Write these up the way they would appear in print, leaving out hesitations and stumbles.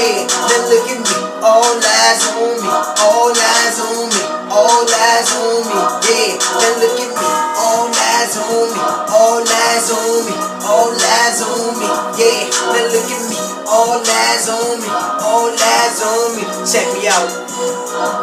yeah. Now look at me, all eyes on me, all eyes on me, all eyes on me, yeah. Now look at me, all eyes on me, all eyes on me, all eyes on me, yeah. Now look at me, all eyes on me, all eyes on me. Check me out.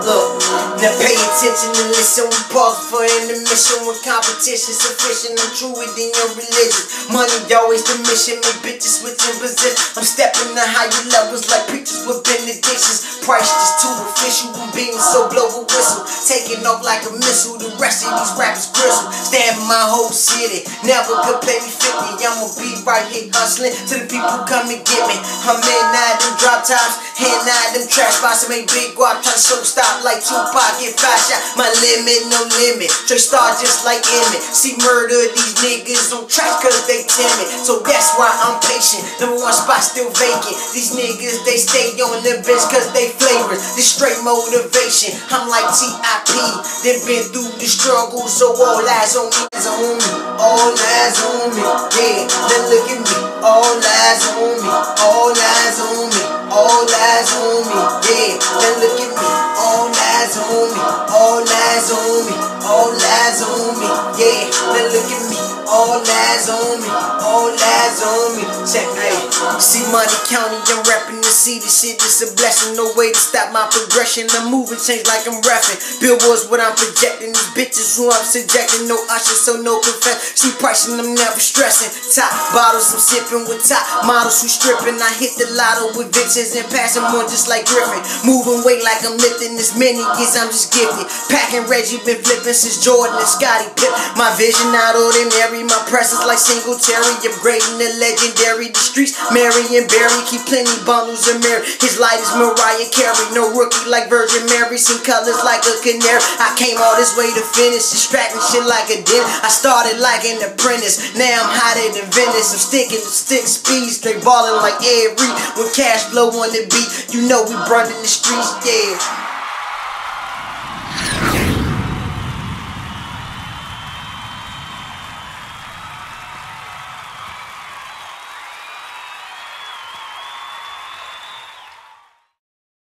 Look, now pay attention and listen. We pause for intermission when competition sufficient. I'm true within your religion. Money always the mission. My bitches switching position. I'm stepping to higher levels like preachers with benedictions. Price just too official. I'm being so blow a whistle. Taking off like a missile. The rest of these rappers gristle. Stabbing my whole city. Never could pay me 50. I'ma be right here hustling till the people come and get me. I'm in now them drop tops. Hand out them trash spots. I make big guap. Try to show stop like Tupac, get 5 shots. My limit, no limit. Trey Star just like Emmett. See murder these niggas on track cause they timid. So that's why I'm patient. Number one spot still vacant. These niggas, they stay on the bench cause they flavors. This straight motivation. I'm like T.I.P. They been through the struggle, so all eyes on me. All eyes on me. Yeah, now look at me. All eyes on me. All eyes on me. All eyes on me. Yeah, now look at me. All eyes on me, all eyes on me, all eyes on me, yeah. Now look at me, all eyes on me, all eyes on me. Check me. See Money County, I'm reppin' the city. Shit is a blessing, no way to stop my progression. I'm moving, change like I'm reffing. Billboards what I'm projecting. These bitches who I'm subjecting, no usher, so no confess. See pricing, I'm never stressing. Top bottles, I'm sipping with top models who stripping. I hit the lotto with bitches and passing on just like Griffin. Moving weight like I'm lifting as many years, I'm just gifted. Packing Reggie, been flipping since Jordan and Scottie Pippen. My vision out ordinary, my presence like Singletary. Upgrading the legendary, the streets Marion Barry. Keep plenty bundles of Mary. His light is Mariah Carey. No rookie like Virgin Mary. Seen colors like a canary. I came all this way to finish, extracting shit like a dip. I started like an apprentice, now I'm hotter than Venice. I'm sticking to stick speed, straight ballin' like Ed Reed. When cash flow on the beat, you know we running the streets, yeah.